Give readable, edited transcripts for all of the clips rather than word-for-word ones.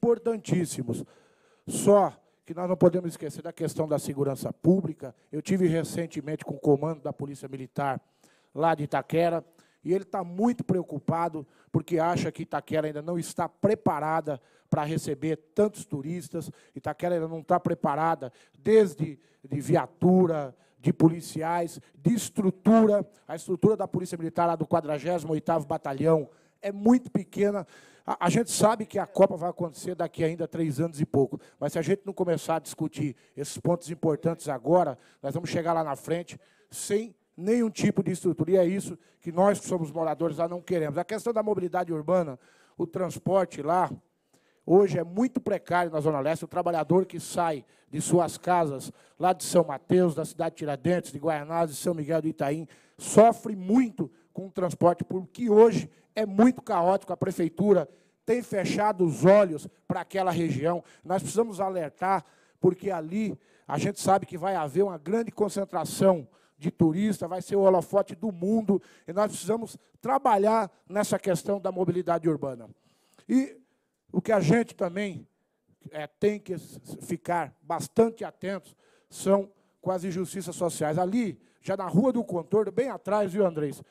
importantíssimos. Só que nós não podemos esquecer da questão da segurança pública. Eu tive recentemente com o comando da Polícia Militar lá de Itaquera, e ele está muito preocupado, porque acha que Itaquera ainda não está preparada para receber tantos turistas. Itaquera ainda não está preparada, desde de viatura, de policiais, de estrutura. A estrutura da Polícia Militar, lá do 48º Batalhão, é muito pequena. A gente sabe que a Copa vai acontecer daqui ainda 3 anos e pouco, mas se a gente não começar a discutir esses pontos importantes agora, nós vamos chegar lá na frente sem nenhum tipo de estrutura. E é isso que nós, que somos moradores lá, não queremos. A questão da mobilidade urbana, o transporte lá, hoje é muito precário na Zona Leste. O trabalhador que sai de suas casas, lá de São Mateus, da cidade de Tiradentes, de Guaianazes, de São Miguel do Itaim, sofre muito com o transporte público, que hoje é muito caótico. A prefeitura tem fechado os olhos para aquela região. Nós precisamos alertar, porque ali a gente sabe que vai haver uma grande concentração de turistas, vai ser o holofote do mundo, e nós precisamos trabalhar nessa questão da mobilidade urbana. E o que a gente também tem que ficar bastante atentos são com as injustiças sociais. Ali, já na Rua do Contorno, bem atrás, viu, Andrés,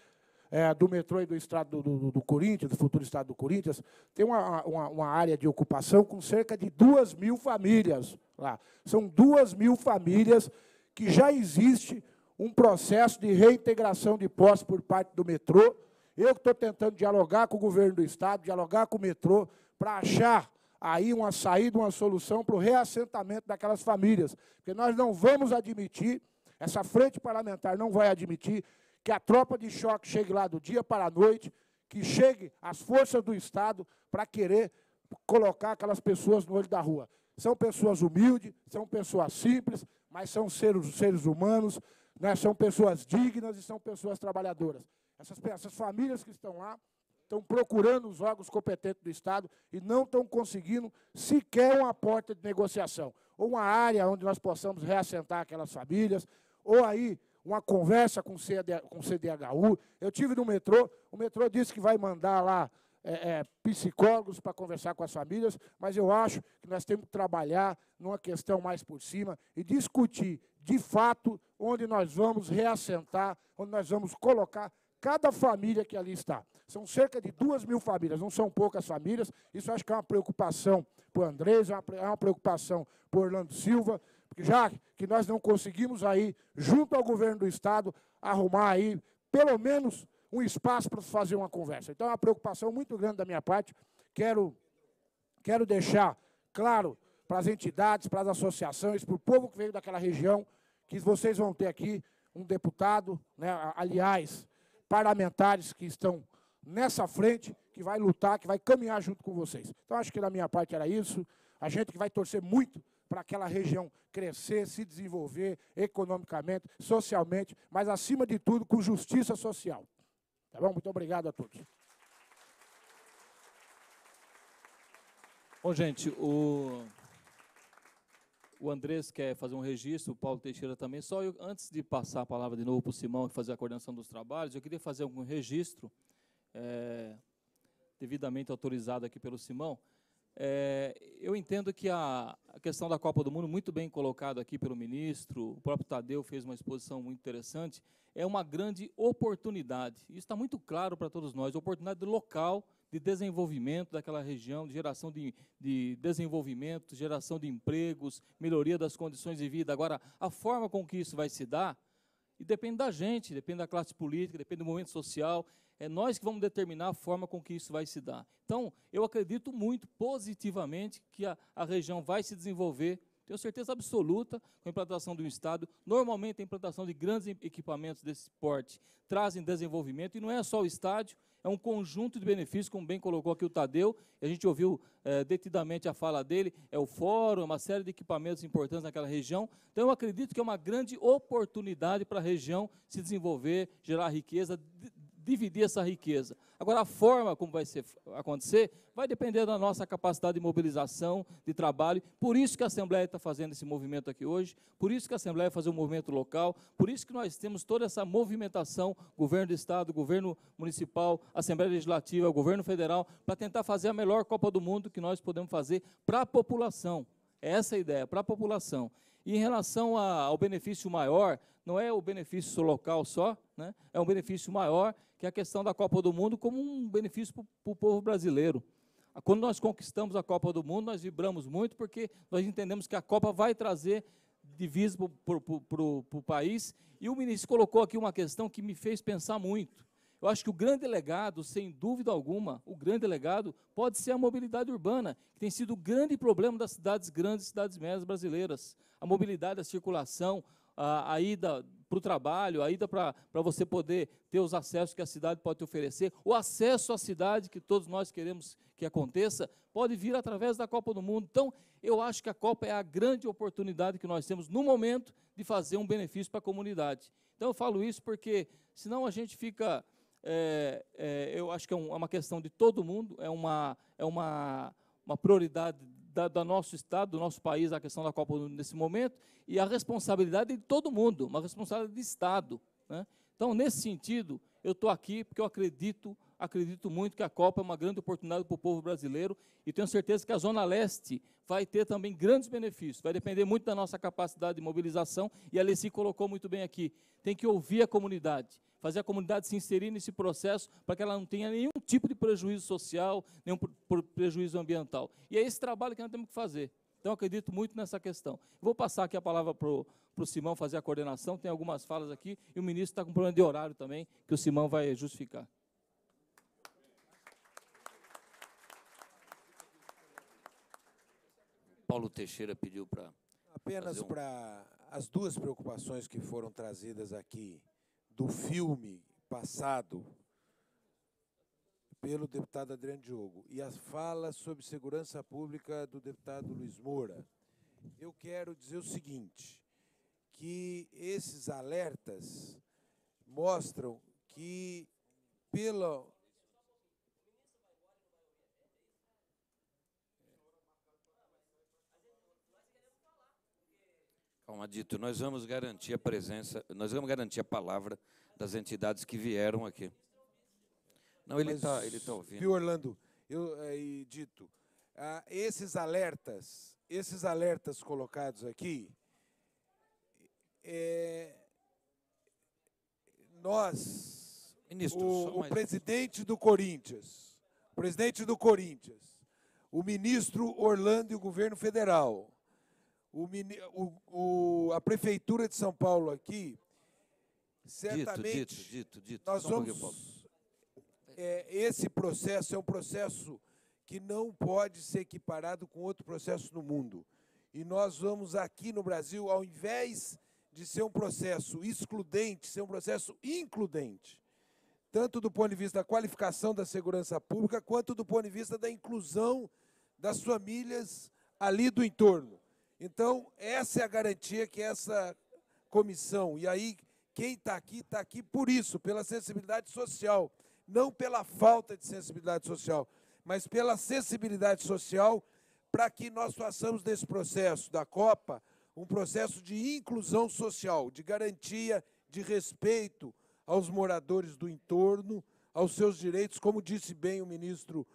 do metrô e do estado do Corinthians, do futuro estado do Corinthians, tem uma área de ocupação com cerca de 2.000 famílias lá. São 2.000 famílias que já existe um processo de reintegração de posse por parte do metrô. Eu estou tentando dialogar com o governo do estado, dialogar com o metrô, para achar aí uma saída, uma solução para o reassentamento daquelas famílias. Porque nós não vamos admitir, essa frente parlamentar não vai admitir, que a tropa de choque chegue lá do dia para a noite, que chegue as forças do Estado para querer colocar aquelas pessoas no olho da rua. São pessoas humildes, são pessoas simples, mas são seres humanos, né? São pessoas dignas e são pessoas trabalhadoras. Essas famílias que estão lá estão procurando os órgãos competentes do Estado e não estão conseguindo sequer uma porta de negociação, ou uma área onde nós possamos reassentar aquelas famílias, ou aí uma conversa com o CDHU. Eu tive no metrô, o metrô disse que vai mandar lá psicólogos para conversar com as famílias, mas eu acho que nós temos que trabalhar numa questão mais por cima e discutir, de fato, onde nós vamos reassentar, onde nós vamos colocar cada família que ali está. São cerca de 2.000 famílias, não são poucas famílias. Isso acho que é uma preocupação para o Andrés, é uma preocupação para o Orlando Silva, porque já que nós não conseguimos aí, junto ao governo do Estado, arrumar aí, pelo menos, um espaço para fazer uma conversa. Então, é uma preocupação muito grande da minha parte. Quero deixar claro para as entidades, para as associações, para o povo que veio daquela região, que vocês vão ter aqui um deputado, né, aliás, parlamentares que estão nessa frente, que vai lutar, que vai caminhar junto com vocês. Então, acho que da minha parte era isso. A gente que vai torcer muito para aquela região crescer, se desenvolver economicamente, socialmente, mas, acima de tudo, com justiça social. Tá bom? Muito obrigado a todos. Bom, gente, o Andrés quer fazer um registro, o Paulo Teixeira também. Só eu, antes de passar a palavra de novo para o Simão e fazer a coordenação dos trabalhos, eu queria fazer algum registro, devidamente autorizado aqui pelo Simão. Eu entendo que a questão da Copa do Mundo, muito bem colocado aqui pelo ministro, o próprio Tadeu fez uma exposição muito interessante, é uma grande oportunidade. Isso está muito claro para todos nós, oportunidade local de desenvolvimento daquela região, de geração de desenvolvimento, geração de empregos, melhoria das condições de vida. Agora, a forma com que isso vai se dar, e depende da gente, depende da classe política, depende do momento social, é nós que vamos determinar a forma com que isso vai se dar. Então, eu acredito muito positivamente que a região vai se desenvolver, tenho certeza absoluta, com a implantação de um estádio. Normalmente, a implantação de grandes equipamentos desse porte trazem desenvolvimento, e não é só o estádio, é um conjunto de benefícios, como bem colocou aqui o Tadeu, e a gente ouviu detidamente a fala dele, é o fórum, é uma série de equipamentos importantes naquela região. Então, eu acredito que é uma grande oportunidade para a região se desenvolver, gerar riqueza, dividir essa riqueza. Agora, a forma como vai acontecer vai depender da nossa capacidade de mobilização, de trabalho. Por isso que a Assembleia está fazendo esse movimento aqui hoje, por isso que a Assembleia vai fazer um movimento local, por isso que nós temos toda essa movimentação, governo do Estado, governo municipal, Assembleia Legislativa, governo federal, para tentar fazer a melhor Copa do Mundo que nós podemos fazer para a população. É essa a ideia, para a população. E em relação ao benefício maior, não é o benefício local só, né? É um benefício maior, que é a questão da Copa do Mundo como um benefício para o povo brasileiro. Quando nós conquistamos a Copa do Mundo, nós vibramos muito, porque nós entendemos que a Copa vai trazer divisa para o país, e o ministro colocou aqui uma questão que me fez pensar muito. Eu acho que o grande legado, sem dúvida alguma, o grande legado pode ser a mobilidade urbana, que tem sido o grande problema das cidades grandes e cidades médias brasileiras. A mobilidade, a circulação, a ida para o trabalho, a ida para você poder ter os acessos que a cidade pode te oferecer, o acesso à cidade que todos nós queremos que aconteça, pode vir através da Copa do Mundo. Então, eu acho que a Copa é a grande oportunidade que nós temos no momento de fazer um benefício para a comunidade. Então, eu falo isso porque, senão a gente fica... eu acho que é uma questão de todo mundo, é uma prioridade do nosso Estado, do nosso país, a questão da Copa do Mundo nesse momento, e a responsabilidade de todo mundo, uma responsabilidade de Estado, né? Então, nesse sentido, eu estou aqui porque eu acredito muito que a Copa é uma grande oportunidade para o povo brasileiro, e tenho certeza que a Zona Leste vai ter também grandes benefícios, vai depender muito da nossa capacidade de mobilização, e a Alessi colocou muito bem aqui, tem que ouvir a comunidade, fazer a comunidade se inserir nesse processo para que ela não tenha nenhum tipo de prejuízo social, nenhum prejuízo ambiental. E é esse trabalho que nós temos que fazer. Então, eu acredito muito nessa questão. Vou passar aqui a palavra para o Simão fazer a coordenação, tem algumas falas aqui, e o ministro está com problema de horário também, que o Simão vai justificar. Paulo Teixeira pediu para... Apenas para as duas preocupações que foram trazidas aqui, do filme passado pelo deputado Adriano Diogo e as falas sobre segurança pública do deputado Luiz Moura, eu quero dizer o seguinte, que esses alertas mostram que pela... Calma, Dito, nós vamos garantir a presença, nós vamos garantir a palavra das entidades que vieram aqui. Não, ele está ouvindo. Viu, Orlando? Dito, esses alertas colocados aqui, Ministro, o presidente do Corinthians, o ministro Orlando e o governo federal, a Prefeitura de São Paulo aqui, certamente, Dito, nós vamos... esse processo é um processo que não pode ser equiparado com outro processo no mundo. E nós vamos aqui no Brasil, ao invés de ser um processo excludente, ser um processo includente, tanto do ponto de vista da qualificação da segurança pública, quanto do ponto de vista da inclusão das famílias ali do entorno. Então, essa é a garantia que essa comissão, e aí quem está aqui por isso, pela sensibilidade social, não pela falta de sensibilidade social, mas pela sensibilidade social para que nós façamos desse processo da Copa um processo de inclusão social, de garantia, de respeito aos moradores do entorno, aos seus direitos, como disse bem o ministro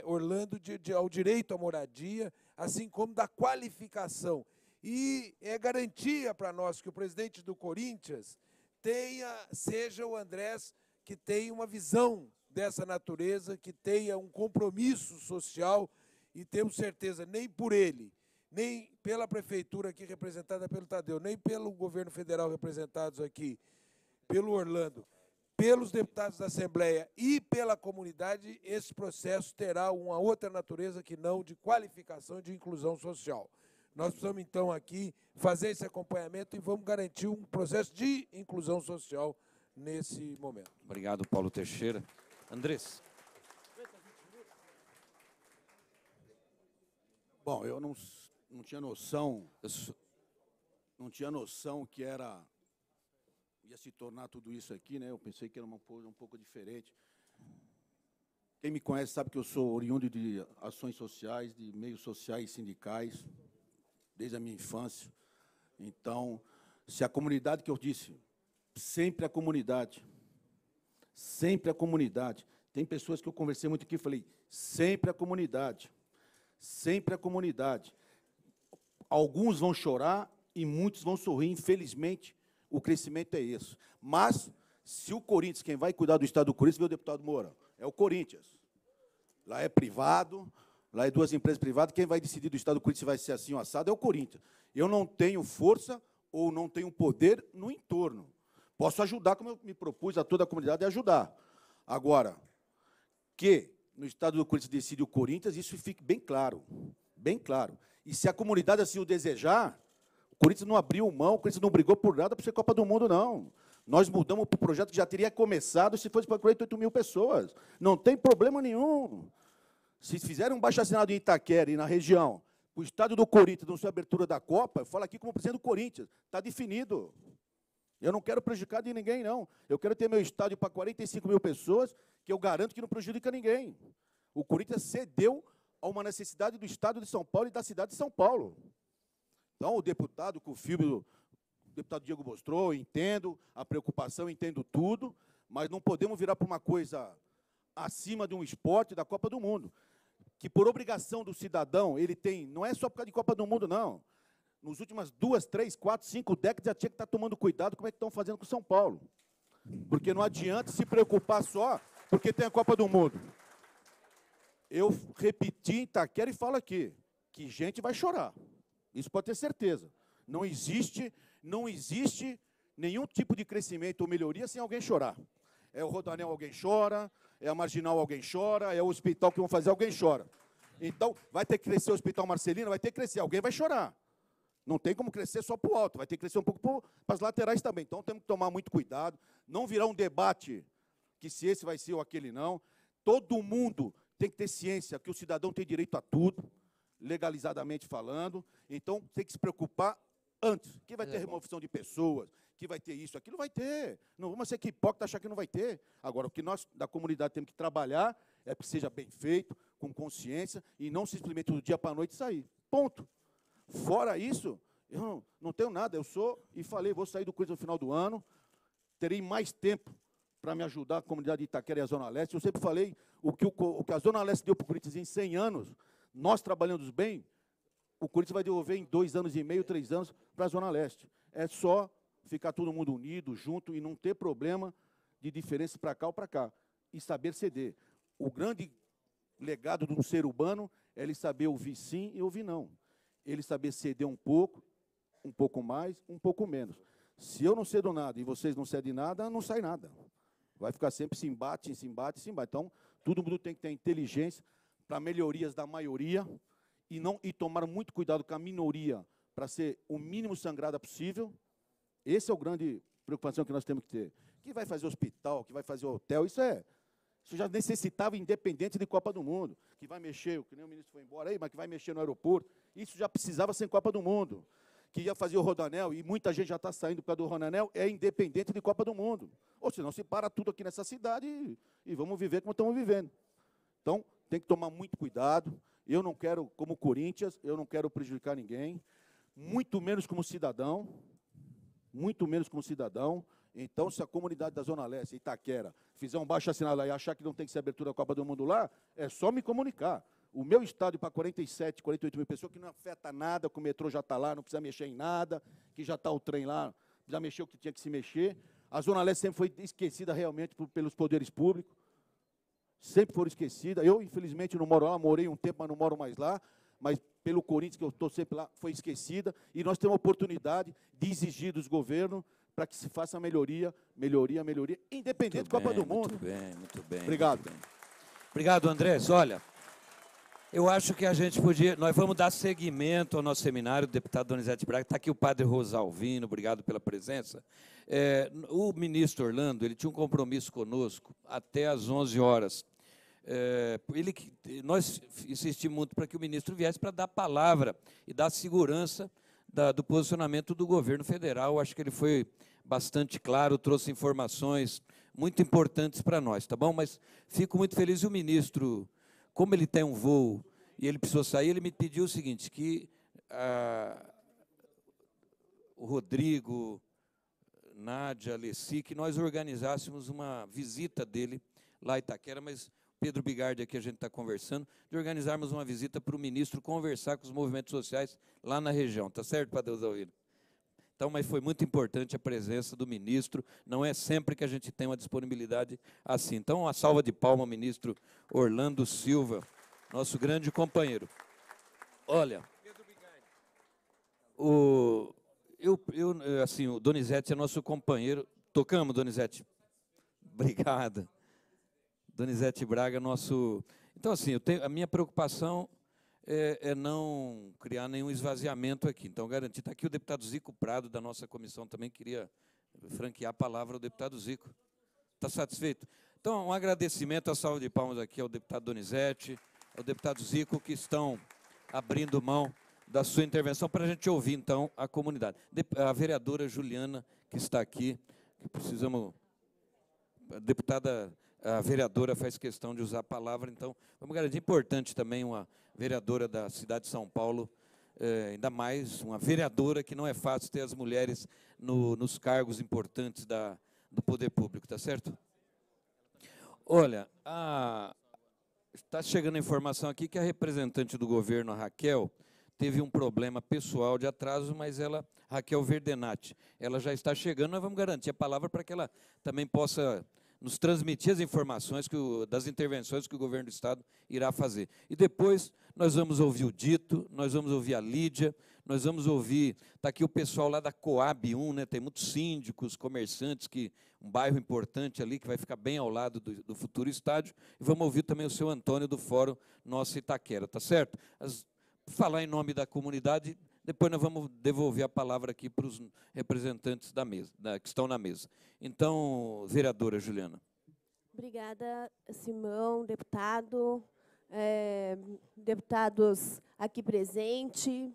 Orlando, ao direito à moradia, assim como da qualificação. E é garantia para nós que o presidente do Corinthians seja o Andrés, que tenha uma visão dessa natureza, que tenha um compromisso social, e temos certeza, nem por ele, nem pela prefeitura aqui representada pelo Tadeu, nem pelo governo federal representados aqui, pelo Orlando, pelos deputados da Assembleia e pela comunidade, esse processo terá uma outra natureza que não de qualificação e de inclusão social. Nós precisamos, então, aqui fazer esse acompanhamento e vamos garantir um processo de inclusão social nesse momento. Obrigado, Paulo Teixeira. Andrés. Bom, eu não tinha noção, que ia se tornar tudo isso aqui, né? Eu pensei que era uma coisa um pouco diferente. Quem me conhece sabe que eu sou oriundo de ações sociais, de meios sociais e sindicais, desde a minha infância. Então, se a comunidade que eu disse, sempre a comunidade, sempre a comunidade. Tem pessoas que eu conversei muito aqui e falei, sempre a comunidade, sempre a comunidade. Alguns vão chorar e muitos vão sorrir, infelizmente, o crescimento é esse. Mas, se o Corinthians, quem vai cuidar do estado do Corinthians, vê o deputado Mourão, é o Corinthians. Lá é privado, lá é 2 empresas privadas, quem vai decidir do estado do Corinthians se vai ser assim ou assado é o Corinthians. Eu não tenho força ou não tenho poder no entorno. Posso ajudar, como eu me propus a toda a comunidade, a ajudar. Agora, que no estado do Corinthians decide o Corinthians, isso fique bem claro, bem claro. E se a comunidade assim o desejar, o Corinthians não abriu mão, o Corinthians não brigou por nada para ser Copa do Mundo, não. Nós mudamos para o projeto que já teria começado se fosse para 48 mil pessoas. Não tem problema nenhum. Se fizerem um baixo-assinado em Itaquera e na região, o estado do Corinthians não ser abertura da Copa, eu falo aqui como presidente do Corinthians, está definido. Eu não quero prejudicar de ninguém, não. Eu quero ter meu estádio para 45 mil pessoas, que eu garanto que não prejudica ninguém. O Corinthians cedeu a uma necessidade do estado de São Paulo e da cidade de São Paulo. Então, o deputado, com o filme do deputado Diego mostrou, entendo a preocupação, entendo tudo, mas não podemos virar para uma coisa acima de um esporte da Copa do Mundo, que por obrigação do cidadão, ele tem, não é só por causa de Copa do Mundo, não. Nos últimas 2, 3, 4, 5 décadas, já tinha que estar tomando cuidado como é que estão fazendo com São Paulo. Porque não adianta se preocupar só porque tem a Copa do Mundo. Eu repeti em Itaquera e falo aqui, que gente vai chorar. Isso pode ter certeza. Não existe nenhum tipo de crescimento ou melhoria sem alguém chorar. É o Rodanel, alguém chora, é a Marginal, alguém chora, é o hospital que vão fazer, alguém chora. Então, vai ter que crescer o Hospital Marcelino, vai ter que crescer, alguém vai chorar. Não tem como crescer só para o alto, vai ter que crescer um pouco para as laterais também. Então, temos que tomar muito cuidado, não virar um debate que se esse vai ser ou aquele não. Todo mundo tem que ter ciência que o cidadão tem direito a tudo, legalizadamente falando. Então, tem que se preocupar antes. Que vai ter remoção de pessoas, que vai ter isso, aquilo vai ter. Não vamos ser que hipócrita achar que não vai ter. Agora, o que nós, da comunidade, temos que trabalhar é que seja bem feito, com consciência, e não simplesmente do dia para a noite sair. Ponto. Fora isso, eu não tenho nada. Eu sou, e falei, vou sair do Corinthians no final do ano, terei mais tempo para me ajudar a comunidade de Itaquera e a Zona Leste. Eu sempre falei, o que a Zona Leste deu para o Corinthians em 100 anos, nós trabalhando bem, o Corinthians vai devolver em 2 anos e meio, 3 anos para a Zona Leste. É só ficar todo mundo unido, junto, e não ter problema de diferença para cá ou para cá. E saber ceder. O grande legado de um ser humano é ele saber ouvir sim e ouvir não. Ele saber ceder um pouco mais, um pouco menos. Se eu não cedo nada e vocês não cedem nada, não sai nada. Vai ficar sempre se embate, se embate, se embate. Então, todo mundo tem que ter inteligência para melhorias da maioria e tomar muito cuidado com a minoria para ser o mínimo sangrada possível. Esse é o grande preocupação que nós temos que ter. Que vai fazer hospital, que vai fazer hotel, isso já necessitava independente de Copa do Mundo. Que vai mexer, que nem o ministro foi embora aí, mas que vai mexer no aeroporto, isso já precisava sem Copa do Mundo. Que ia fazer o Rodanel, e muita gente já está saindo por causa do Rodanel, é independente de Copa do Mundo. Ou senão se para tudo aqui nessa cidade e vamos viver como estamos vivendo. Então, tem que tomar muito cuidado. Eu não quero, como Corinthians, eu não quero prejudicar ninguém, muito menos como cidadão, muito menos como cidadão. Então, se a comunidade da Zona Leste, Itaquera, fizer um baixo-assinado lá e achar que não tem que ser abertura da Copa do Mundo lá, é só me comunicar. O meu estádio para 47, 48 mil pessoas, que não afeta nada, que o metrô já está lá, não precisa mexer em nada, que já está o trem lá, já mexeu o que tinha que se mexer. A Zona Leste sempre foi esquecida realmente pelos poderes públicos, sempre foram esquecidas. Eu, infelizmente, não moro lá, morei um tempo, mas não moro mais lá, mas pelo Corinthians, que eu estou sempre lá, foi esquecida, e nós temos a oportunidade de exigir dos governos para que se faça melhoria, independente da Copa do Mundo. Muito bem, muito bem. Obrigado. Muito bem. Obrigado, Andrés. Olha, eu acho que a gente podia... Nós vamos dar seguimento ao nosso seminário, o deputado Donizete Braga. Está aqui o padre Rosalvino, obrigado pela presença. O ministro Orlando, ele tinha um compromisso conosco até às 11 horas. Nós insistimos muito para que o ministro viesse para dar palavra e dar segurança do posicionamento do governo federal. Acho que ele foi bastante claro, trouxe informações muito importantes para nós, tá bom? Mas fico muito feliz. E o ministro, como ele tem um voo e ele precisou sair, ele me pediu o seguinte, que o Rodrigo, Nádia, Alessi, que nós organizássemos uma visita dele lá em Itaquera, mas Pedro Bigardi aqui a gente está conversando, de organizarmos uma visita para o ministro conversar com os movimentos sociais lá na região, tá certo, Padre Rosalvino? Então, mas foi muito importante a presença do ministro, não é sempre que a gente tem uma disponibilidade assim. Então, uma salva de palmas ao ministro Orlando Silva, nosso grande companheiro. Olha, assim, o Donizete é nosso companheiro. Tocamos, Donizete? Obrigado. Donizete Braga, nosso... Então, assim, a minha preocupação é não criar nenhum esvaziamento aqui. Então, garantir. Está aqui o deputado Zico Prado, da nossa comissão, também queria franquear a palavra ao deputado Zico. Está satisfeito? Então, um agradecimento, a salva de palmas aqui ao deputado Donizete, ao deputado Zico, que estão abrindo mão da sua intervenção para a gente ouvir, então, a comunidade. A vereadora Juliana, que está aqui, que precisamos... A vereadora faz questão de usar a palavra, então, vamos garantir. Importante também uma vereadora da cidade de São Paulo, ainda mais uma vereadora, que não é fácil ter as mulheres nos cargos importantes do poder público, tá certo? Olha, está chegando a informação aqui que a representante do governo, a Raquel, teve um problema pessoal de atraso, mas Raquel Verdenati, ela já está chegando, nós vamos garantir a palavra para que ela também possa nos transmitir as informações das intervenções que o governo do Estado irá fazer. E depois nós vamos ouvir o Dito, nós vamos ouvir a Lídia, nós vamos ouvir, está aqui o pessoal lá da Coab 1, né, tem muitos síndicos, comerciantes, um bairro importante ali, que vai ficar bem ao lado do futuro estádio, e vamos ouvir também o seu Antônio do Fórum Nossa Itaquera, tá certo? Falar em nome da comunidade, depois nós vamos devolver a palavra aqui para os representantes da mesa, que estão na mesa. Então, vereadora Juliana. Obrigada, Simão, deputado, deputados aqui presentes,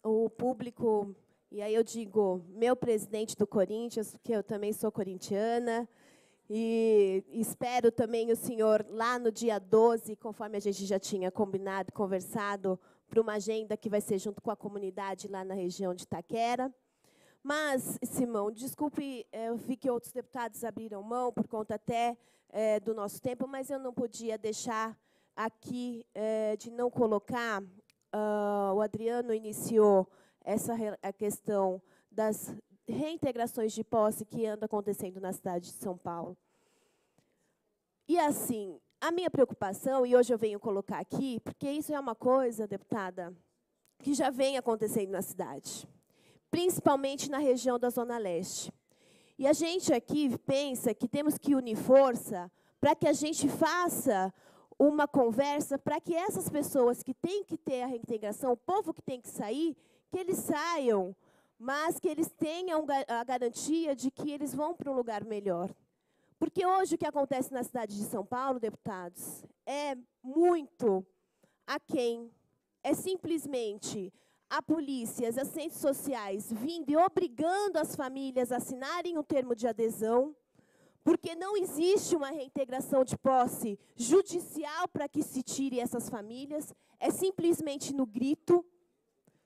o público, e aí eu digo, meu presidente do Corinthians, porque eu também sou corintiana, e espero também o senhor lá no dia 12, conforme a gente já tinha combinado, conversado, para uma agenda que vai ser junto com a comunidade lá na região de Itaquera. Mas, Simão, desculpe, eu vi que outros deputados abriram mão por conta até do nosso tempo, mas eu não podia deixar aqui de não colocar, o Adriano iniciou a questão das reintegrações de posse que anda acontecendo na cidade de São Paulo. E assim, a minha preocupação, e hoje eu venho colocar aqui, porque isso é uma coisa, deputada, que já vem acontecendo na cidade, principalmente na região da Zona Leste. E a gente aqui pensa que temos que unir força para que a gente faça uma conversa para que essas pessoas que têm que ter a reintegração, o povo que tem que sair, que eles saiam, mas que eles tenham a garantia de que eles vão para um lugar melhor. Porque hoje o que acontece na cidade de São Paulo, deputados, é muito aquém. É simplesmente a polícia, as assistentes sociais vindo e obrigando as famílias a assinarem um termo de adesão, porque não existe uma reintegração de posse judicial para que se tire essas famílias, é simplesmente no grito,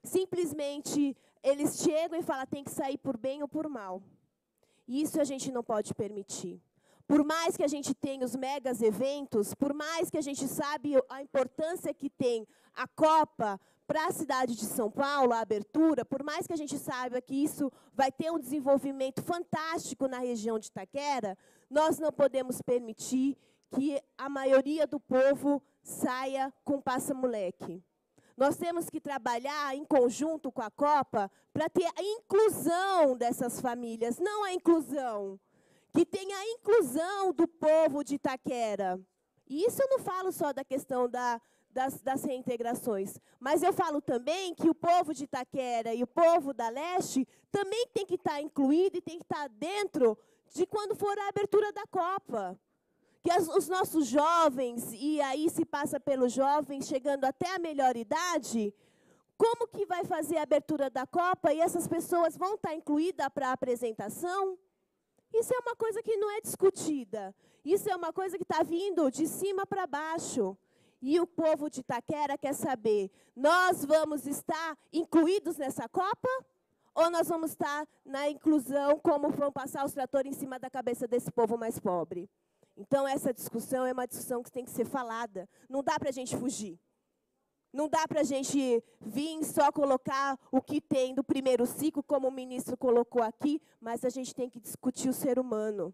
simplesmente eles chegam e falam tem que sair por bem ou por mal. E isso a gente não pode permitir. Por mais que a gente tenha os megas eventos, por mais que a gente sabe a importância que tem a Copa para a cidade de São Paulo, a abertura, por mais que a gente saiba que isso vai ter um desenvolvimento fantástico na região de Itaquera, nós não podemos permitir que a maioria do povo saia com passa-moleque. Nós temos que trabalhar em conjunto com a Copa para ter a inclusão dessas famílias, não a inclusão, que tenha a inclusão do povo de Itaquera. E isso eu não falo só da questão das reintegrações, mas eu falo também que o povo de Itaquera e o povo da Leste também tem que estar incluído e tem que estar dentro de quando for a abertura da Copa. Que os nossos jovens, e aí se passa pelos jovens chegando até a melhor idade, como que vai fazer a abertura da Copa e essas pessoas vão estar incluídas para a apresentação? Isso é uma coisa que não é discutida. Isso é uma coisa que está vindo de cima para baixo. E o povo de Itaquera quer saber, nós vamos estar incluídos nessa Copa? Ou nós vamos estar na inclusão, como vão passar os tratores em cima da cabeça desse povo mais pobre? Então, essa discussão é uma discussão que tem que ser falada. Não dá para a gente fugir. Não dá para a gente vir só colocar o que tem do primeiro ciclo, como o ministro colocou aqui, mas a gente tem que discutir o ser humano.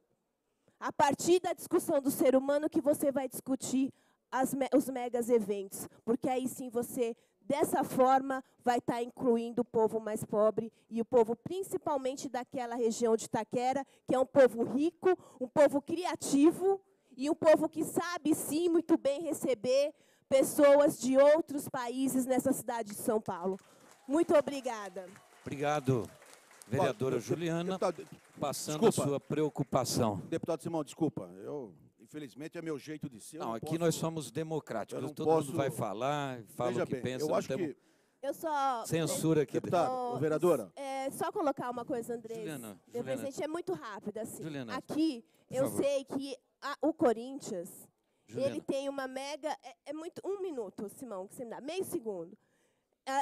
A partir da discussão do ser humano que você vai discutir os megas eventos, porque aí sim você, dessa forma, vai estar incluindo o povo mais pobre e o povo principalmente daquela região de Itaquera, que é um povo rico, um povo criativo e um povo que sabe, sim, muito bem receber pessoas de outros países nessa cidade de São Paulo. Muito obrigada. Obrigado, vereadora Juliana, passando a sua preocupação. Deputado Simão, desculpa, infelizmente é meu jeito de ser. Não, aqui nós somos democráticos, todo mundo vai falar, fala o que pensa. Eu acho que... Eu só... Censura aqui. Deputado, vereadora. Só colocar uma coisa, Andrés. Juliana. Presidente, é muito rápido, assim. Juliana, aqui, eu sei que o Corinthians, Juliana, ele tem uma mega... É muito... Um minuto, Simão, que você me dá. Meio segundo.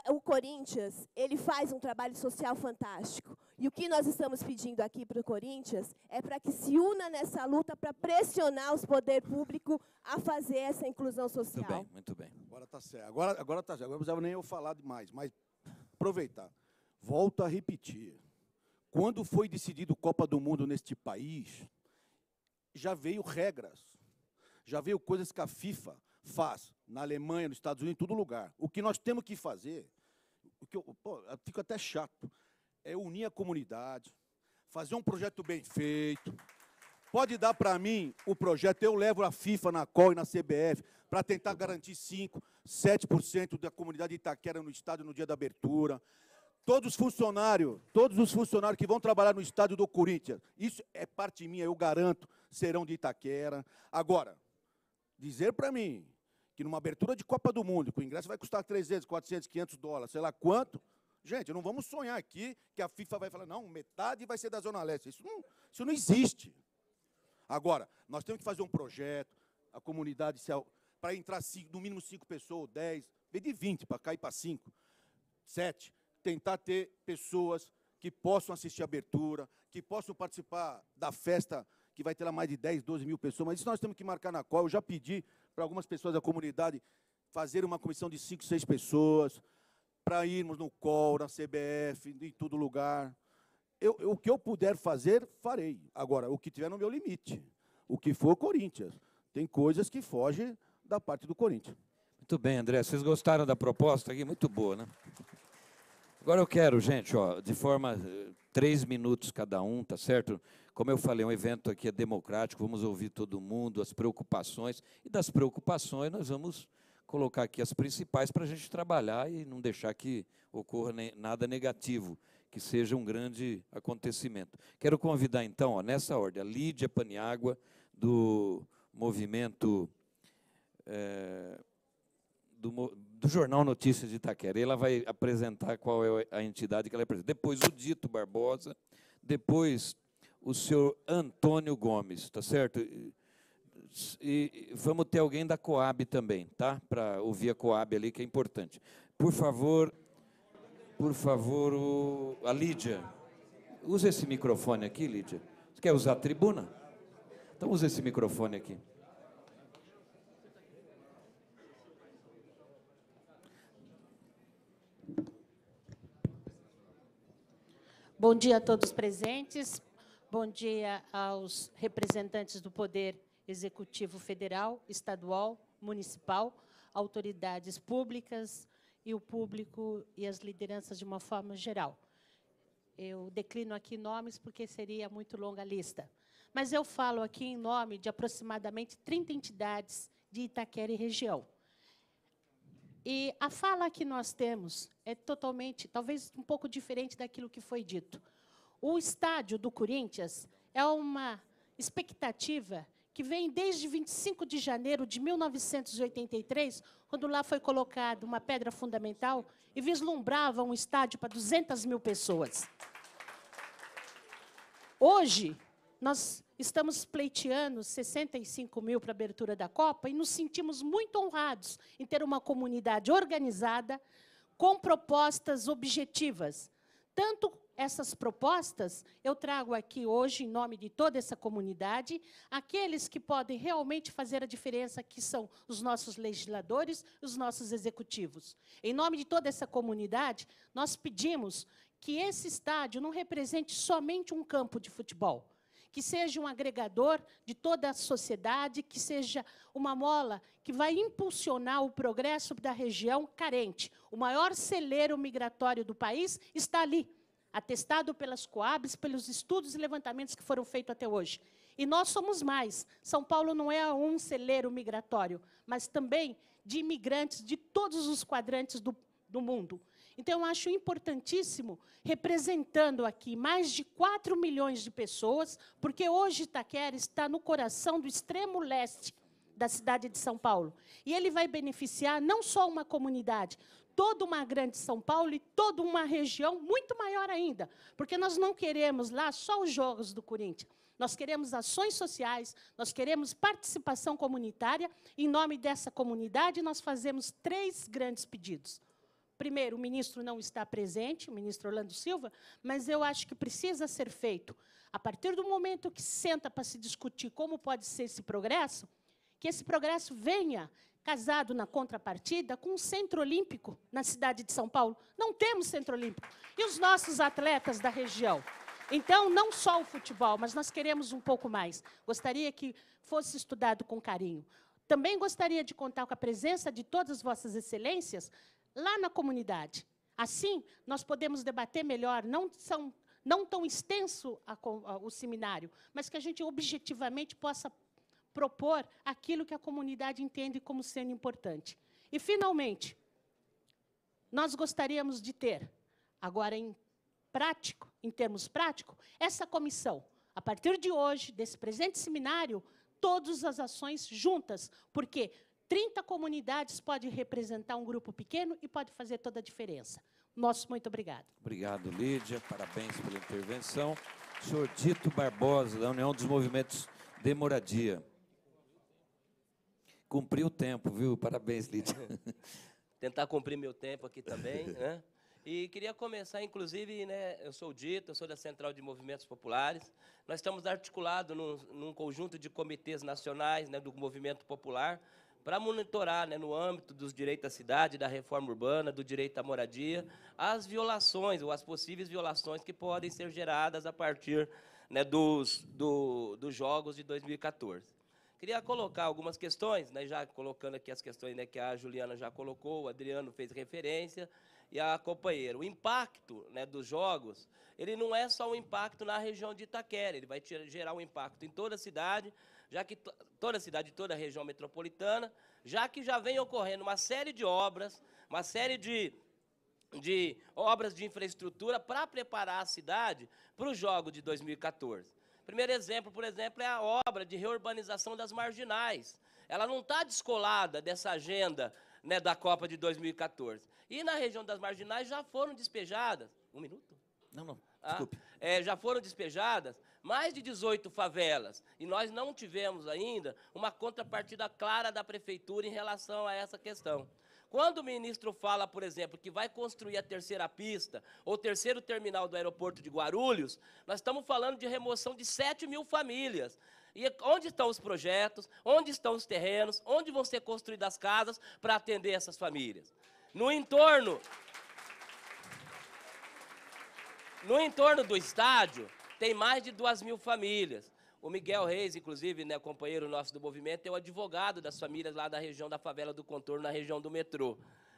O Corinthians, ele faz um trabalho social fantástico. E o que nós estamos pedindo aqui para o Corinthians é para que se una nessa luta para pressionar os poderes públicos a fazer essa inclusão social. Muito bem, muito bem. Agora está certo. Agora tá certo. Agora não precisava nem eu falar demais, mas aproveitar. Volto a repetir. Quando foi decidido Copa do Mundo neste país, já veio regras, já veio coisas que a FIFA faz na Alemanha, nos Estados Unidos, em todo lugar. O que nós temos que fazer, eu fico até chato, é unir a comunidade, fazer um projeto bem feito. Pode dar para mim o projeto, eu levo a FIFA, na COL e na CBF, para tentar garantir 5%, 7% da comunidade de Itaquera no estádio no dia da abertura. Todos os funcionários que vão trabalhar no estádio do Corinthians, isso é parte minha, eu garanto, serão de Itaquera. Agora, dizer para mim que numa abertura de Copa do Mundo, que o ingresso vai custar 300, 400, 500 dólares, sei lá quanto, gente, não vamos sonhar aqui que a FIFA vai falar, não, metade vai ser da Zona Leste. Isso não existe. Agora, nós temos que fazer um projeto, a comunidade, para entrar no mínimo 5 pessoas, 10, de 20, para cair para 5, 7, tentar ter pessoas que possam assistir a abertura, que possam participar da festa, que vai ter lá mais de 10, 12 mil pessoas, mas isso nós temos que marcar na COL. Eu já pedi para algumas pessoas da comunidade fazer uma comissão de 5, 6 pessoas, para irmos no COL, na CBF, em todo lugar. O que eu puder fazer, farei. Agora, o que tiver no meu limite. O que for Corinthians. Tem coisas que fogem da parte do Corinthians. Muito bem, André. Vocês gostaram da proposta aqui? Muito boa, né? Agora eu quero, gente, de forma 3 minutos cada um, tá certo? Como eu falei, um evento aqui é democrático, vamos ouvir todo mundo, as preocupações, e das preocupações nós vamos colocar aqui as principais para a gente trabalhar e não deixar que ocorra nada negativo, que seja um grande acontecimento. Quero convidar, então, nessa ordem, a Lídia Paniagua, do movimento... do Jornal Notícias de Itaquera. Ela vai apresentar qual é a entidade que ela representa. Depois o Dito Barbosa, depois o senhor Antônio Gomes, tá certo? E vamos ter alguém da Coab também, tá? Para ouvir a Coab ali, que é importante. Por favor, a Lídia. Usa esse microfone aqui, Lídia. Você quer usar a tribuna? Então usa esse microfone aqui. Bom dia a todos presentes, bom dia aos representantes do Poder Executivo Federal, Estadual, Municipal, autoridades públicas e o público e as lideranças de uma forma geral. Eu declino aqui nomes porque seria muito longa a lista, mas eu falo aqui em nome de aproximadamente 30 entidades de Itaquera e região. E a fala que nós temos é totalmente, talvez um pouco diferente daquilo que foi dito. O estádio do Corinthians é uma expectativa que vem desde 25 de janeiro de 1983, quando lá foi colocada uma pedra fundamental e vislumbrava um estádio para 200 mil pessoas. Hoje, nós estamos pleiteando 65 mil para a abertura da Copa e nos sentimos muito honrados em ter uma comunidade organizada, com propostas objetivas. Tanto essas propostas, eu trago aqui hoje, em nome de toda essa comunidade, aqueles que podem realmente fazer a diferença, que são os nossos legisladores, os nossos executivos. Em nome de toda essa comunidade, nós pedimos que esse estádio não represente somente um campo de futebol, que seja um agregador de toda a sociedade, que seja uma mola que vai impulsionar o progresso da região carente. O maior celeiro migratório do país está ali, atestado pelas Coabs, pelos estudos e levantamentos que foram feitos até hoje. E nós somos mais. São Paulo não é um celeiro migratório, mas também de imigrantes de todos os quadrantes do mundo. Então, eu acho importantíssimo, representando aqui mais de 4 milhões de pessoas, porque hoje Itaquera está no coração do extremo leste da cidade de São Paulo. E ele vai beneficiar não só uma comunidade, toda uma grande São Paulo e toda uma região muito maior ainda, porque nós não queremos lá só os jogos do Corinthians. Nós queremos ações sociais, nós queremos participação comunitária. Em nome dessa comunidade, nós fazemos 3 grandes pedidos. Primeiro, o ministro não está presente, o ministro Orlando Silva, mas eu acho que precisa ser feito, a partir do momento que senta para se discutir como pode ser esse progresso, que esse progresso venha casado na contrapartida com um centro olímpico na cidade de São Paulo. Não temos centro olímpico. E os nossos atletas da região? Então, não só o futebol, mas nós queremos um pouco mais. Gostaria que fosse estudado com carinho. Também gostaria de contar com a presença de todas vossas excelências lá na comunidade. Assim, nós podemos debater melhor, não tão extenso o seminário, mas que a gente objetivamente possa propor aquilo que a comunidade entende como sendo importante. E, finalmente, nós gostaríamos de ter, agora em termos práticos, essa comissão, a partir de hoje, desse presente seminário, todas as ações juntas, porque 30 comunidades podem representar um grupo pequeno e pode fazer toda a diferença. Nosso muito obrigado. Obrigado, Lídia. Parabéns pela intervenção. Senhor Dito Barbosa, da União dos Movimentos de Moradia. Cumpriu o tempo, viu? Parabéns, Lídia. Tentar cumprir meu tempo aqui também, né? E queria começar, inclusive, né, eu sou o Dito, eu sou da Central de Movimentos Populares. Nós estamos articulados num conjunto de comitês nacionais, né, do movimento popular, para monitorar, né, no âmbito dos direitos à cidade, da reforma urbana, do direito à moradia, as violações, ou as possíveis violações que podem ser geradas a partir, né, dos Jogos de 2014. Queria colocar algumas questões, né, já colocando aqui as questões, né, que a Juliana já colocou, o Adriano fez referência, e a companheira. O impacto, né, dos Jogos, ele não é só um impacto na região de Itaquera, ele vai gerar um impacto em toda a cidade, já que toda a cidade, toda a região metropolitana, já que já vem ocorrendo uma série de obras, uma série de obras de infraestrutura para preparar a cidade para os Jogos de 2014. Primeiro exemplo, por exemplo, é a obra de reurbanização das marginais. Ela não está descolada dessa agenda, né, da Copa de 2014. E na região das marginais já foram despejadas... Um minuto? Não, desculpe. Já foram despejadas mais de 18 favelas. E nós não tivemos ainda uma contrapartida clara da prefeitura em relação a essa questão. Quando o ministro fala, por exemplo, que vai construir a 3ª pista ou o 3º terminal do aeroporto de Guarulhos, nós estamos falando de remoção de 7 mil famílias. E onde estão os projetos, onde estão os terrenos, onde vão ser construídas as casas para atender essas famílias? No entorno do estádio, tem mais de 2.000 famílias. O Miguel Reis, inclusive, né, companheiro nosso do movimento, é o advogado das famílias lá da região da favela do Contorno, na região do metrô.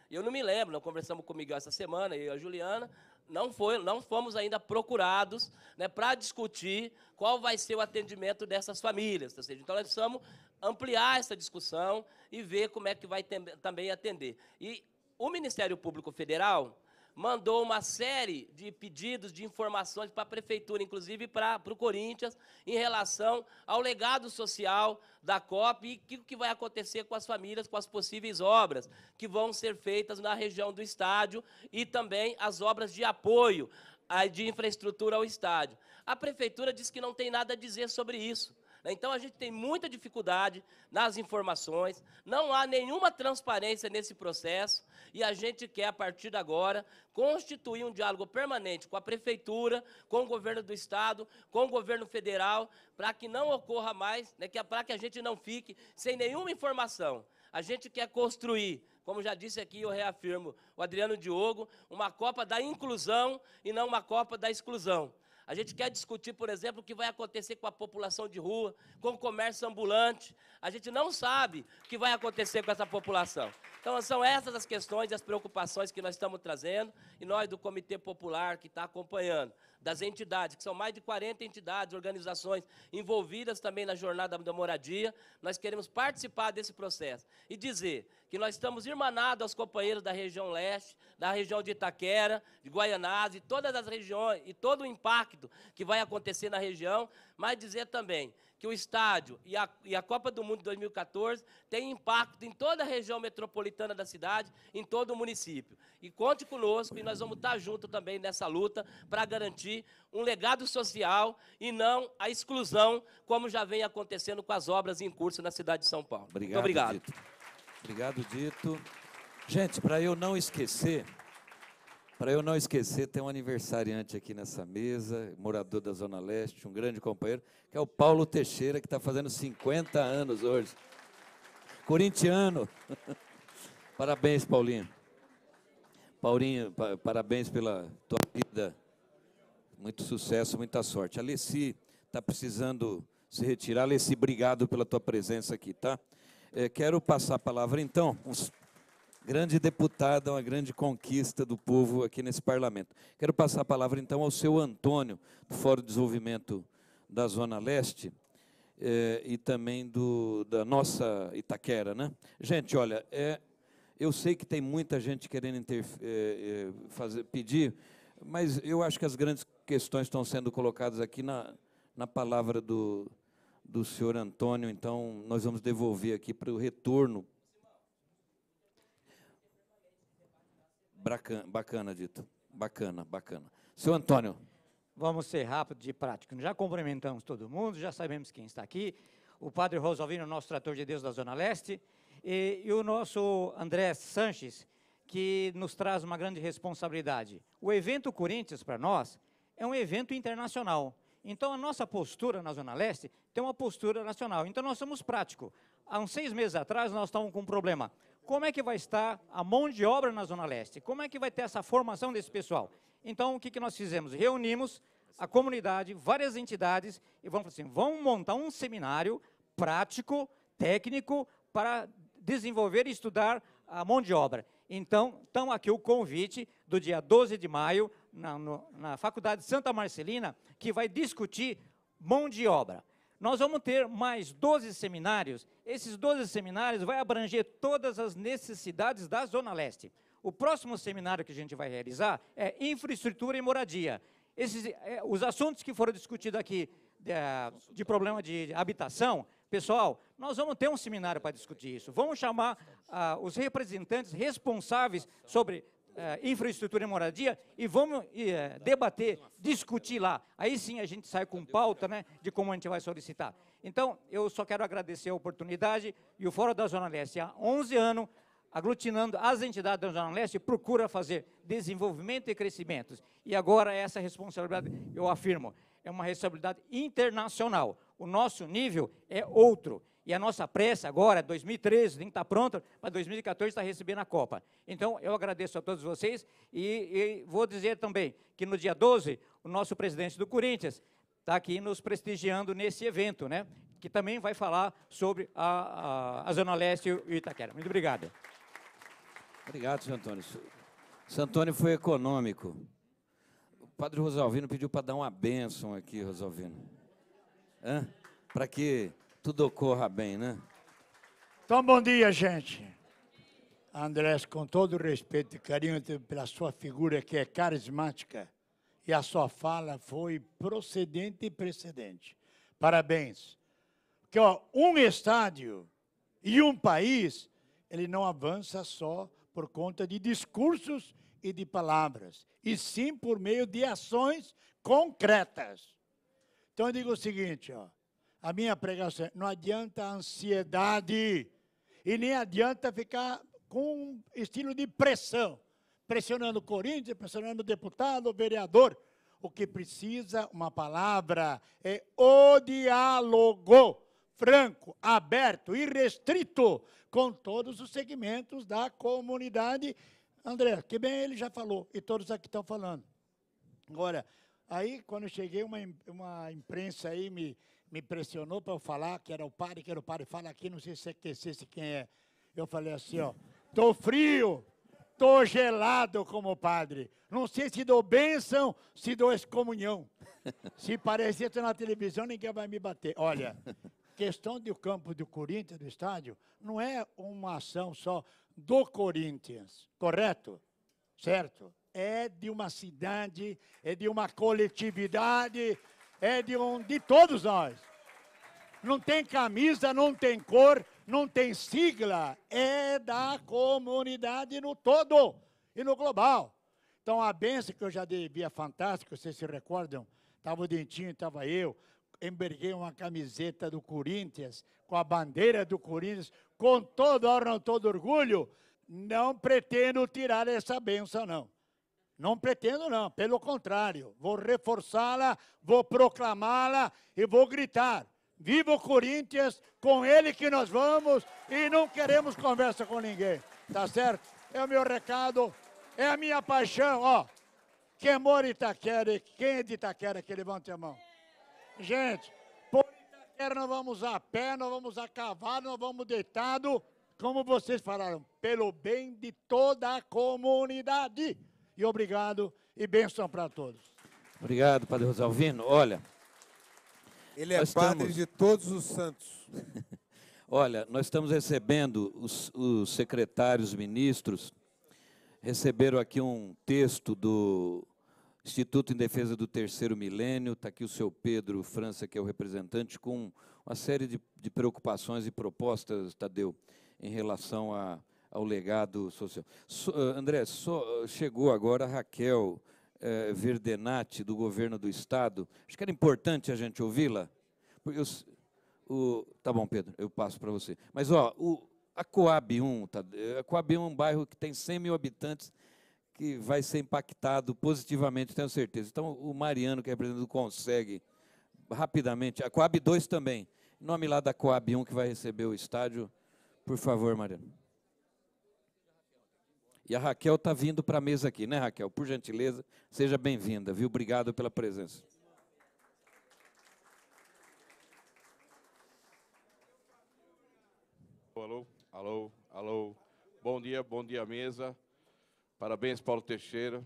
Eu não me lembro, nós conversamos com o Miguel essa semana, eu e a Juliana, não fomos ainda procurados, né, para discutir qual vai ser o atendimento dessas famílias. Ou seja, então, nós precisamos ampliar essa discussão e ver como é que vai também atender. E o Ministério Público Federal mandou uma série de pedidos de informações para a Prefeitura, inclusive para o Corinthians, em relação ao legado social da Copa e o que vai acontecer com as famílias, com as possíveis obras que vão ser feitas na região do estádio e também as obras de apoio de infraestrutura ao estádio. A prefeitura diz que não tem nada a dizer sobre isso. Então, a gente tem muita dificuldade nas informações, não há nenhuma transparência nesse processo, e a gente quer, a partir de agora, constituir um diálogo permanente com a prefeitura, com o governo do estado, com o governo federal, para que não ocorra mais, né, para que a gente não fique sem nenhuma informação. A gente quer construir, como já disse aqui, eu reafirmo, o Adriano Diogo, uma Copa da inclusão e não uma Copa da exclusão. A gente quer discutir, por exemplo, o que vai acontecer com a população de rua, com o comércio ambulante. A gente não sabe o que vai acontecer com essa população. Então, são essas as questões e as preocupações que nós estamos trazendo, e nós do Comitê Popular, que está acompanhando, das entidades, que são mais de 40 entidades, organizações envolvidas também na jornada da moradia, nós queremos participar desse processo e dizer que nós estamos irmanados aos companheiros da região leste, da região de Itaquera, de Guaianazes, e todas as regiões, e todo o impacto que vai acontecer na região, mas dizer também que o estádio e a Copa do Mundo de 2014 tem impacto em toda a região metropolitana da cidade, em todo o município. E conte conosco, e nós vamos estar juntos também nessa luta para garantir um legado social e não a exclusão, como já vem acontecendo com as obras em curso na cidade de São Paulo. Obrigado, muito obrigado. Dito. Obrigado, Dito. Gente, para eu não esquecer, tem um aniversariante aqui nessa mesa, morador da Zona Leste, um grande companheiro, que é o Paulo Teixeira, que está fazendo 50 anos hoje. Corintiano. Parabéns, Paulinho. Paulinho, parabéns pela tua vida. Muito sucesso, muita sorte. A Alessi está precisando se retirar. Alessi, obrigado pela tua presença aqui, tá? Quero passar a palavra, então, grande deputada, uma grande conquista do povo aqui nesse parlamento. Quero passar a palavra, então, ao seu Antônio, do Fórum de Desenvolvimento da Zona Leste, e também da nossa Itaquera, né? Gente, olha, eu sei que tem muita gente querendo pedir, mas eu acho que as grandes questões estão sendo colocadas aqui na palavra do senhor Antônio, então nós vamos devolver aqui para o retorno. Bacana, Dito. Bacana. Senhor Antônio. Vamos ser rápidos e práticos. Já cumprimentamos todo mundo, já sabemos quem está aqui. O padre Rosalvino, nosso trator de Deus da Zona Leste, e o nosso André Sanches, que nos traz uma grande responsabilidade. O evento Corinthians, para nós, é um evento internacional. Então, a nossa postura na Zona Leste tem uma postura nacional. Então, nós somos práticos. Há uns 6 meses atrás, nós estávamos com um problema. Como é que vai estar a mão de obra na Zona Leste? Como é que vai ter essa formação desse pessoal? Então, o que nós fizemos? Reunimos a comunidade, várias entidades, e vamos montar um seminário prático, técnico, para desenvolver e estudar a mão de obra. Então, aqui o convite do dia 12 de maio, na Faculdade Santa Marcelina, que vai discutir mão de obra. Nós vamos ter mais 12 seminários. Esses 12 seminários vão abranger todas as necessidades da Zona Leste. O próximo seminário que a gente vai realizar é infraestrutura e moradia. Os assuntos que foram discutidos aqui, de problema de habitação, pessoal, nós vamos ter um seminário para discutir isso. Vamos chamar os representantes responsáveis sobre infraestrutura e moradia e vamos debater, discutir lá. Aí sim a gente sai com pauta, né, de como a gente vai solicitar. Então, eu só quero agradecer a oportunidade, e o Fórum da Zona Leste, há 11 anos, aglutinando as entidades da Zona Leste, procura fazer desenvolvimento e crescimento. E agora essa responsabilidade, eu afirmo, é uma responsabilidade internacional. O nosso nível é outro. E a nossa pressa agora, 2013, tem que estar pronta, para 2014 estar recebendo a Copa. Então, eu agradeço a todos vocês e vou dizer também que no dia 12, o nosso presidente do Corinthians está aqui nos prestigiando nesse evento, né? Que também vai falar sobre a Zona Leste e Itaquera. Muito obrigado. Obrigado, senhor Antônio. Senhor Antônio foi econômico. O padre Rosalvino pediu para dar uma bênção aqui, Rosalvino. Para que tudo ocorra bem, né? Então, bom dia, gente. Andrés, com todo o respeito e carinho pela sua figura, que é carismática, e a sua fala foi procedente e precedente. Parabéns. Porque, um estádio e um país, ele não avança só por conta de discursos e de palavras, e sim por meio de ações concretas. Então, eu digo o seguinte, ó, a minha pregação, não adianta a ansiedade e nem adianta ficar com um estilo de pressão, pressionando o Corinthians, pressionando o deputado, o vereador. O que precisa, uma palavra, é o diálogo franco, aberto e restrito com todos os segmentos da comunidade. André, que bem ele já falou, e todos aqui estão falando. Agora, aí, quando eu cheguei, uma imprensa aí me pressionou para eu falar que era o padre, fala aqui, não sei se você esquecesse quem é. Eu falei assim, ó, tô frio, tô gelado como padre. Não sei se dou bênção, se dou excomunhão. Se parecer estar na televisão, ninguém vai me bater. Olha, questão do campo do Corinthians, do estádio, não é uma ação só do Corinthians, correto? Certo? É de uma cidade, é de uma coletividade, é de todos nós. Não tem camisa, não tem cor, não tem sigla, é da comunidade no todo e no global. Então, a benção que eu já dei, via fantástica, vocês se recordam? Estava o Dentinho, estava eu, emberguei uma camiseta do Corinthians, com a bandeira do Corinthians, com toda honra, todo orgulho. Não pretendo tirar essa benção, não. Não pretendo, não. Pelo contrário, vou reforçá-la, vou proclamá-la e vou gritar. Viva o Corinthians, com ele que nós vamos e não queremos conversa com ninguém. Tá certo? É o meu recado, é a minha paixão, ó. Quem mora em Itaquera, quem é de Itaquera, que levante a mão. Gente, por Itaquera nós vamos a pé, nós vamos a cavalo, nós vamos deitado, como vocês falaram, pelo bem de toda a comunidade. E obrigado e bênção para todos. Obrigado, Padre Rosalvino. Olha, ele é padre de todos os santos. Olha, nós estamos recebendo os secretários, ministros, receberam aqui um texto do Instituto em Defesa do Terceiro Milênio, está aqui o seu Pedro França, que é o representante, com uma série de preocupações e propostas, Tadeu, em relação ao legado social. André, chegou agora a Raquel Verdenati, do governo do Estado. Acho que era importante a gente ouvi-la. Tá bom, Pedro, eu passo para você. Mas, ó, a Coab 1, a Coab 1 é um bairro que tem 100 mil habitantes, que vai ser impactado positivamente, tenho certeza. Então, o Mariano, que é representante do Consegue, rapidamente, a Coab 2 também, em nome lá da Coab 1, que vai receber o estádio, por favor, Mariano. E a Raquel está vindo para a mesa aqui, né, Raquel? Por gentileza, seja bem-vinda, viu? Obrigado pela presença. Alô, alô, alô. Bom dia, mesa. Parabéns, Paulo Teixeira.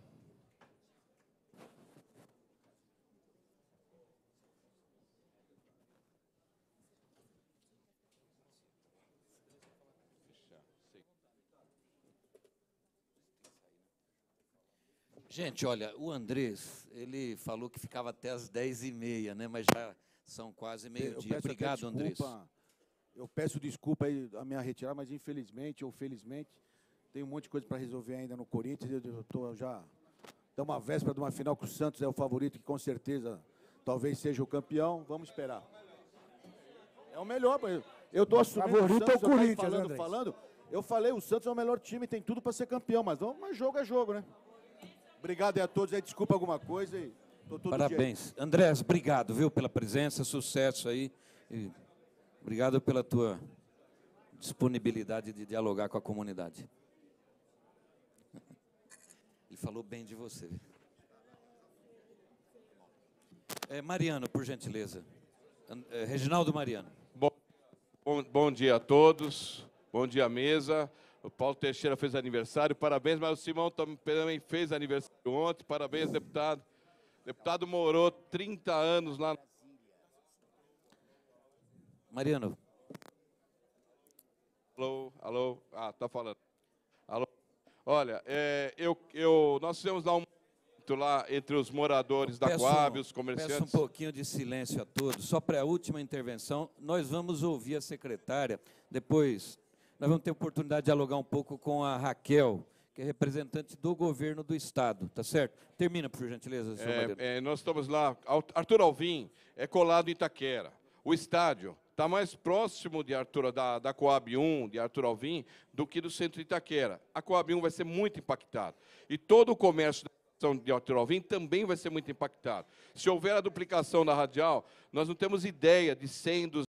Gente, olha, o Andrés, ele falou que ficava até as 10h30, né? Mas já são quase meio-dia. Obrigado, Andrés. Eu peço desculpa aí a minha retirada, mas infelizmente ou felizmente tem um monte de coisa para resolver ainda no Corinthians. Eu estou já... Estamos à véspera de uma final que o Santos é o favorito, que com certeza talvez seja o campeão. Vamos esperar. É o melhor. Eu estou assumindo o Santos, é o Corinthians, falando. Eu falei, o Santos é o melhor time, tem tudo para ser campeão, mas jogo é jogo, né? Obrigado a todos aí, desculpa alguma coisa e tô todo Parabéns. Andrés, obrigado, viu, pela presença, sucesso aí. E obrigado pela tua disponibilidade de dialogar com a comunidade. Ele falou bem de você. Mariano, por gentileza. Reginaldo Mariano. Bom dia a todos, bom dia, mesa. O Paulo Teixeira fez aniversário, parabéns, mas o Simão também fez aniversário ontem, parabéns, deputado. Deputado morou 30 anos lá. Mariano. Alô, alô, tá falando. Alô. Olha, nós fizemos lá um momento lá entre os moradores da Coab, os comerciantes. Peço um pouquinho de silêncio a todos, só para a última intervenção, nós vamos ouvir a secretária, depois... Nós vamos ter oportunidade de dialogar um pouco com a Raquel, que é representante do governo do Estado, tá certo? Termina, por gentileza, senhor Madeira. Nós estamos lá, Arthur Alvim é colado em Itaquera. O estádio está mais próximo de da Coab 1, de Arthur Alvim, do que do centro de Itaquera. A Coab 1 vai ser muito impactada. E todo o comércio de Arthur Alvim também vai ser muito impactado. Se houver a duplicação da radial, nós não temos ideia de 100, 200